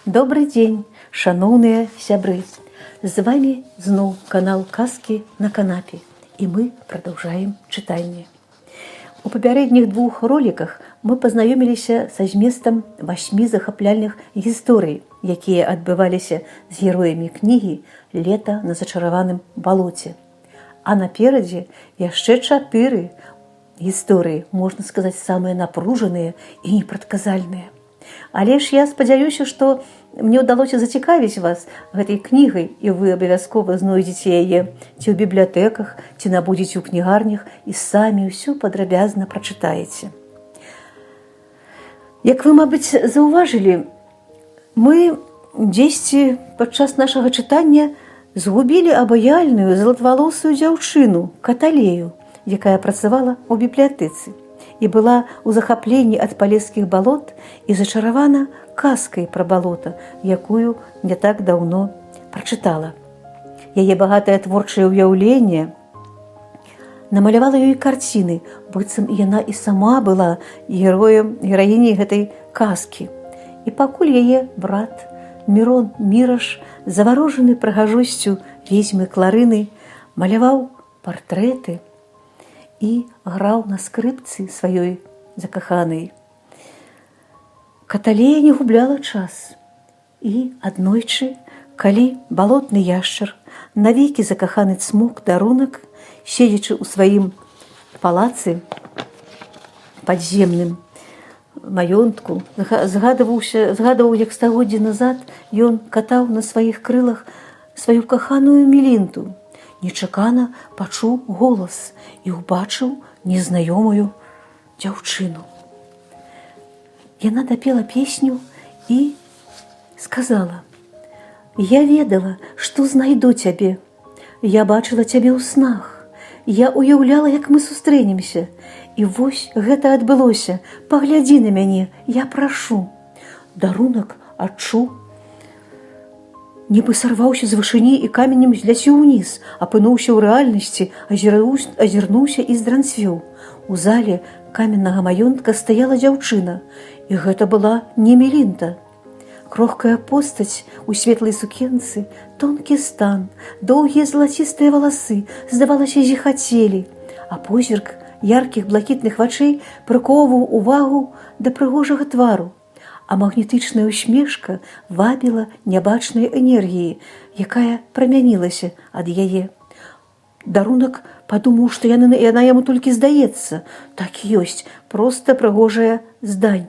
Добрый дзень, шаноўныя сябры! З вами зноў канал «Казки на канапе», и мы продолжаем читание. У папярэдніх двух роликах мы пазнаёміліся са зместам 8 захапляльных гісторый, якія адбываліся з героямі кнігі «Лета на зачараваным балоце». А наперадзе яшчэ 4 гісторыі, можна сказаць, самыя напружаныя і непрадказальныя. Але ж я спадзяюся, што мне ўдалося зацікавіць вас гэтай кнігай, і вы абавязкова знойдзеце яе ці ў бібліятэках, ці набудзеце ў кнігарнях і самі ўсё падрабязна прачытаеце. Як вы, мабыць, заўважылі, мы дзесьці падчас нашага чытання згубілі абаяльную залатвалосую дзяўчыну Каталею, якая працавала ў бібліятэцы і была ў захапленні ад палескіх балот і зачаравана казкай пра балота, якую не так даўно прачытала. Яе багатае творчае ўяўленне намалявала ёй карціны, быццам яна і сама была гераіняй гэтай казкі. І пакуль яе брат Мірон Міраш, заварожаны прыгажосцю ведзьмы Кларыны, маляваў партрэты і граў на скрыпцы сваёй закаханай, Каталея не губляла час. І аднойчы, калі балотны яшчар, навекі закаханы цмок Дарунак, седзячы ў сваім палацы падземным маёнтку, згадваў, як стагоддзі назад ён катаў на сваіх крылах сваю каханую Мелінту, нечакана пачуў голас і ўбачыў незнаёмую дзяўчыну. Яна дапела песню і сказала: «Я ведала, што знайду цябе. Я бачыла цябе ў снах. Я уяўляла, як мы сустрэнемся. І вось гэта адбылося. Паглядзі на мяне, я прашу». Дарунак адчуў, нібы сарваўся з вышыні і каменем зляцеў уніз, апынуўся ў рэальнасці, азірнуўся і здранцвеў. У зале каменнага маёнтка стаяла дзяўчына, і гэта была не Мелінта. Крохкая постаць у светлай сукенцы, тонкі стан, доўгія залацістыя валасы, здавалася, зіхацелі, а позірк яркіх блакітных вачэй прыкоўваў увагу да прыгожага твару, а магнетычная усмешка вабіла нябачнай энергіі, якая прамянілася ад яе. Дарунак падумаў, што яна яму толькі здаецца. Так ёсць, проста прыгожая здань.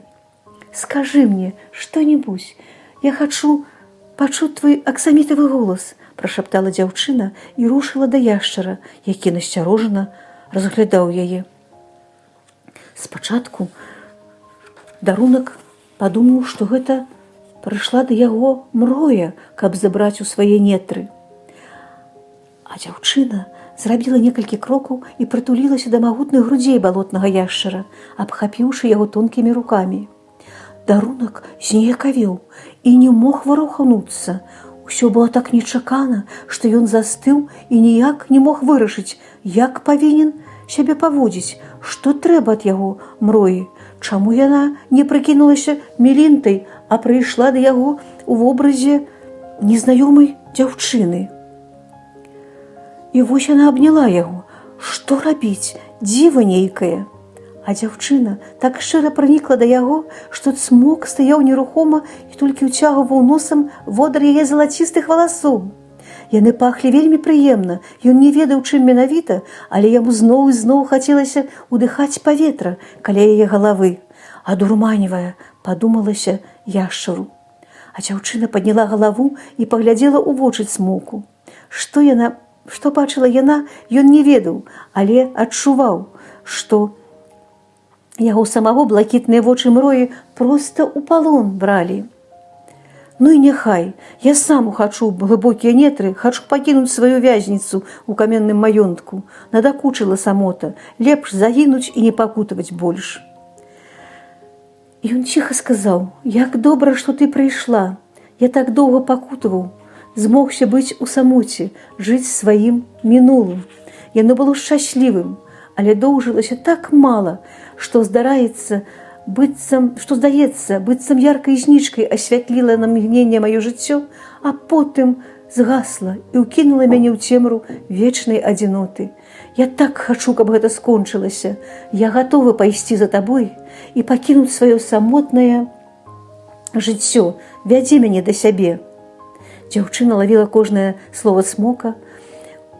«Скажы мне што-небудзь, я хачу пачуць твой аксамітавы голас», прашаптала дзяўчына і рушыла да яшчара, які насцярожана разглядаў яе. Спачатку Дарунак падумаў, што гэта прыйшла да яго мроя, каб забраць у свае нетры. А дзяўчына зрабіла некалькі крокаў і прытулілася да магутных грудзей балотнага яшчара, абхапіўшы яго тонкімі рукамі. Дарунак зніякавеў і не мог варухнуцца. Усё было так нечакана, што ён застыў і ніяк не мог вырашыць, як павінен сябе паводзіць, што трэба ад яго мроі, чаму яна не прыкінулася Мелінтай, а прыйшла да яго ў вобразе незнаёмай дзяўчыны. І вось яна абняла яго. Што рабіць? Дзіва нейкае. А дзяўчына так шчыра пранікла да яго, што цмок стаяў нерухома і толькі ўцягваў носам водар яе залацістых валасоў. Яны пахлі вельмі прыемна, ён не ведаў, чым менавіта, але яму зноў і зноў хацелася ўдыхаць паветра каля яе галавы. Адурманівая, падумалася яшчару. А дзяўчына падняла галаву і паглядзела ў вочы цмоку. Што бачыла яна, ён не ведаў, але адчуваў, што яго самого блакітныя вочы мроі проста ў палон бралі. «Ну і няхай, я сам хачу глыбокія нетры, хачу пакінуць сваю вязніцу ў каменным маёнтку. Надакучыла самота, лепш загінуць і не пакутаваць больш». Ён ціха сказаў: «Як добра, што ты прыйшла. Я так доўга пакутаваў, змогся быць у самоце, жыць сваім мінулым. Яно было шчаслівым, але доўжылася так мала, што, здараецца, што здаецца, быццам яркай знічкай асвятліла на мгненне маё жыццё, а потым згасла і ўкінула мяне ў цемру вечнай адзіноты. Я так хачу, каб гэта скончылася. Я гатовы пайсці за табой і пакінуць сваё самотнае жыццё. Вядзі мяне да сябе. Дзяўчына лавіла кожнае слова Смока.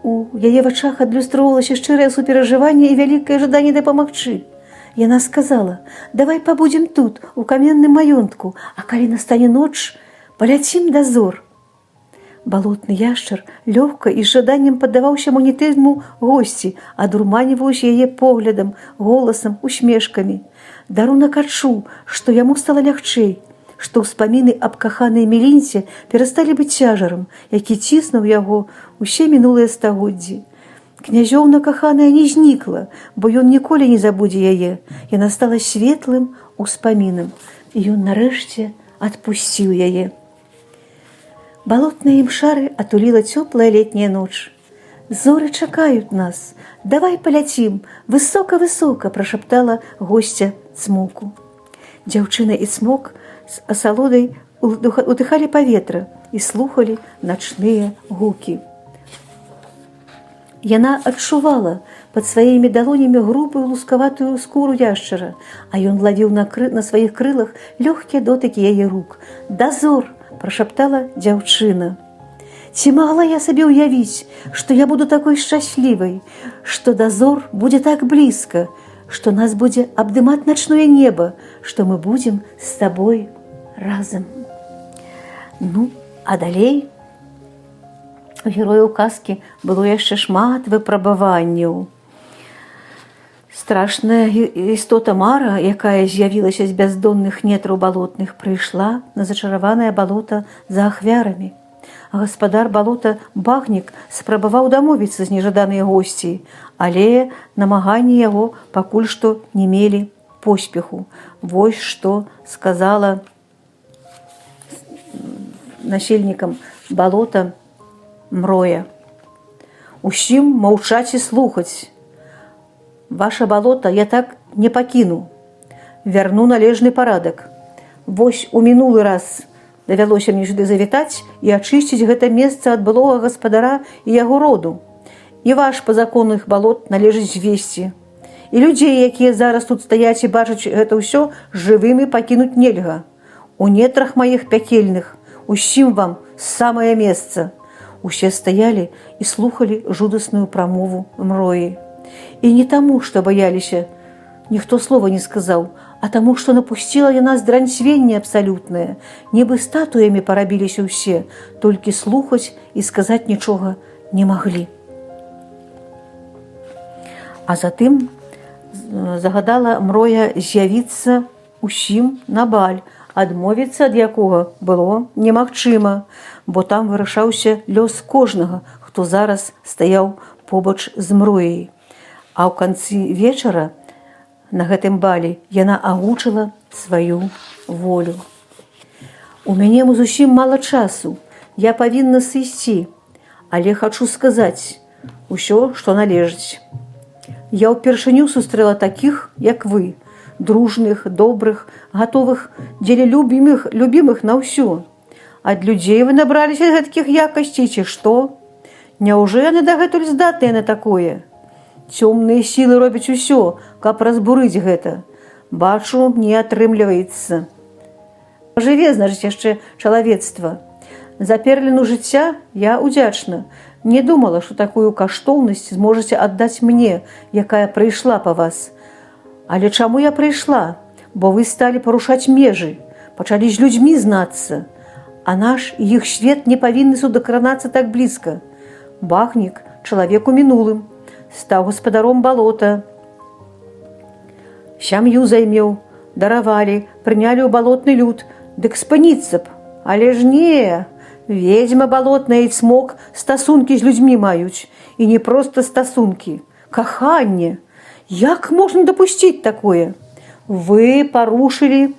У яе вачах адлюстроўвалася шчырае суперажыванне і вялікае жаданне дапамагчы. Яна сказала: «Давай пабудзем тут, у каменным маёнтку, а калі настане ноч, паляцім да зор». Балотны яшчар лёгка і з жаданнем паддаваўся манетызму госці, адурманіваўся яе поглядам, голасам, усмешкамі. Дарунак адчуў, што яму стала лягчэй, што ўспаміны аб каханай Мелінце перасталі быць цяжарам, які ціснуў яго ўсе мінулыя стагоддзі. Князёўна каханая не знікла, бо ён ніколі не забудзе яе. Яна стала светлым успамінам, і ён нарэшце адпусціў яе. Балотныя імшары атуліла цёплая летняя ноч. «Зоры чакаюць нас. Давай паляцім. Высока-высока», – прашаптала госця Цмоку. Дзяўчына і Цмок з асалодай удыхалі паветра і слухалі начныя гукі. Яна адчувала пад сваімі далонямі грубую лускаватую скуру яшчара, а ён лавіў на сваіх крылах лёгкія дотыкі яе рук. «Дазор!» – прашаптала дзяўчына. «Ці магла я сабе ўявіць, што я буду такой шчаслівай, што дазор будзе так блізка, што нас будзе абдымаць начное неба, што мы будзем з табой разам». Ну, а далей у герояў казкі было яшчэ шмат выпрабаванняў. Страшная істота Мара, якая з'явілася з бяздонных нетраў балотных, прыйшла на зачараванае балота за ахвярамі. А гаспадар балота Багнік спрабаваў дамовіцца з нежаданай госцей, але намаганні яго пакуль што не мелі поспеху. Вось што сказала насельнікам балота Мроя: «Усім маўчаць і слухаць. Ваша балота я так не пакіну. Вярну належны парадак. Вось у мінулы раз давялося мне сюды завітаць і ачысціць гэта месца ад былога гаспадара і яго роду. І ваш па законных балот належыць звесці. І людзей, якія зараз тут стаяць і бачаць гэта ўсё, жывымі пакінуць нельга. У нетрах маіх пякельных усім вам самае месца». Усе стаялі і слухалі жудасную прамову Мроі. І не таму, што баяліся, ніхто слова не сказаў, а таму, што напусціла яна здранцвенне абсалютнае. Нібы статуямі парабіліся ўсе, толькі слухаць і сказаць нічога не маглі. А затым загадала Мроя з'явіцца усім на баль, адмовіцца ад якога было немагчыма, бо там вырашаўся лёс кожнага, хто зараз стаяў побач з Мрояй. А ў канцы вечара на гэтым балі яна агучыла сваю волю. «У мяне зусім мала часу, я павінна сысці, але хачу сказаць усё, што належыць. Я ўпершыню сустрэла такіх, як вы, дружных, добрых, гатовых дзеля любімых на ўсё. Ад людзей вы набраліся гэткіх якасцей, ці што? Няўжо яны дагэтуль здатныя на такое? Цёмныя сілы робяць усё, каб разбурыць гэта. Бачу, не атрымліваецца. Жыве, значыць, яшчэ чалавецтва. За перліну жыцця я удзячна. Не думала, што такую каштоўнасць зможаце аддаць мне, якая прыйшла па вас. Але чаму я прыйшла? Бо вы сталі парушаць межы, пачалі з людзьмі знацца. А наш і іх свет не павінны судакранацца так блізка. Багнік, чалавек у мінулым, стаў гаспадаром балота. Сям'ю займеў, даравалі, прынялі ў балотны люд, дык спыніцца б. Але ж не, ведзьма балотная і Цмок стасункі з людзьмі маюць. І не проста стасункі, каханне. Як можна дапусціць такое? Вы парушылі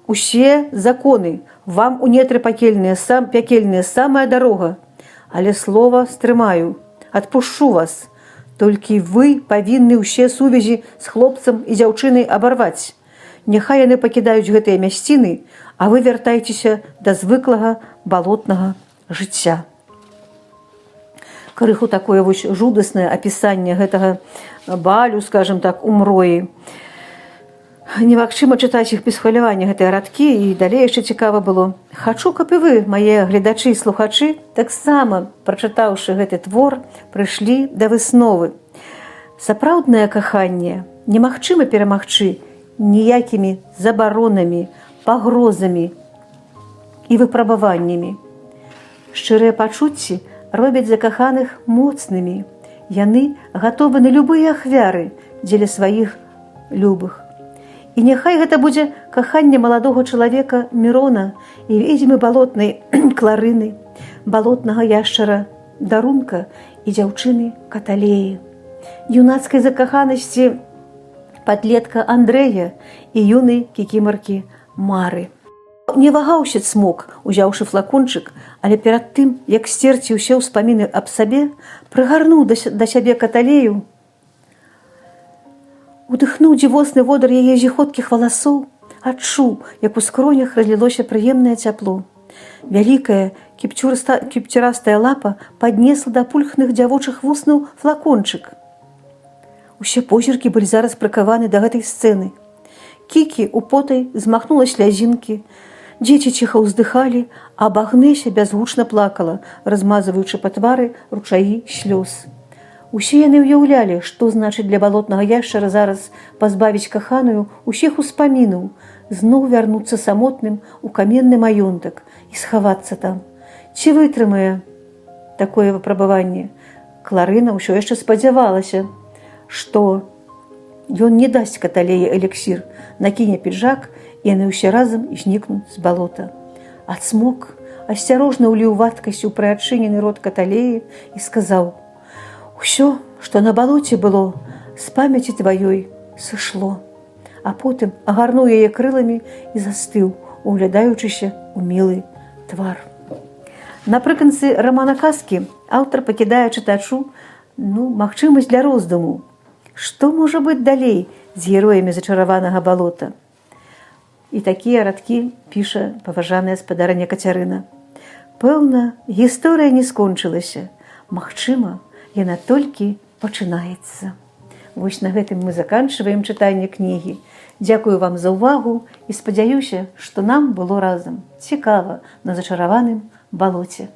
усе законы. Вам у нетры пякельныя самая дарога. Але слова стрымаю, адпушчу вас. Толькі вы павінны ўсе сувязі з хлопцам і дзяўчынай абарваць. Няхай яны пакідаюць гэтыя мясціны, а вы вяртайцеся да звыклага балотнага жыцця. Крыху такое вось жудаснае апісанне гэтага балю, скажем так, у мроі. Немагчыма чытаць іх без хвалявання, гэтыя радкі, і далей яшчэ цікава было. Хачу, каб і вы, мае гледачы і слухачы, таксама, прачытаўшы гэты твор, прыйшлі да высновы. Сапраўднае каханне немагчыма перамагчы ніякімі забаронамі, пагрозамі і выпрабаваннямі. Шчырыя пачуцці робяць закаханых моцнымі. Яны гатовы на любыя ахвяры дзеля сваіх любых. І няхай гэта будзе каханне маладога чалавека Мірона і ведзьмы балотнай Кларыны, балотнага яшчара Дарунка і дзяўчыны Каталеі, юнацкай закаханасці падлетка Андрэя і юнай кікімаркі Мары. Не вагаўся Цмок, узяўшы флакончык, але перад тым, як сцерці ўсе ўспаміны аб сабе, прыгарнуў да сябе Каталею, удыхнуў дзівосны водар яе зіхоткіх валасоў, адчуў, як у скронях разлілося прыемнае цяпло. Вялікая кіпцюрастая лапа паднесла да пульхных дзявочых вуснаў флакончык. Усе позіркі былі зараз прыкаваны да гэтай сцэны. Кікі употай змахнула слязінкі, дзеці ціха ўздыхалі, а Багнеся бязгучна плакала, размазваючы па твары ручаі слёз. Усе яны ўяўлялі, што значыць для балотнага яшчара зараз пазбавіць каханую усіх успамінаў, зноў вярнуцца самотным у каменны маёнтак і схавацца там. Ці вытрымае такое выпрабаванне? Кларына ўсё яшчэ спадзявалася, што ён не дасць Каталеі эліксір, накіне піджак, і яны ўсе разам знікнуць з балота. А Цмок асцярожна ўліў вадкасць у прыадчынены рот Каталеі і сказаў: «Усё, што на балоце было, з памяці тваёй сышло». А потым агарнуў яе крыламі і застыў, углядаючыся ў мілы твар. Напрыканцы рамана казкі аўтар пакідае чытачу магчымасць для роздуму. Што можа быць далей з героямі зачараванага балота? І такія радкі піша паважаная спадарыня Кацярына. Пэўна, гісторыя не скончылася. Магчыма, яна толькі пачынаецца. Вось на гэтым мы заканчваем чытанне кнігі. Дзякую вам за ўвагу і спадзяюся, што нам было разам цікава на зачараваным балоце.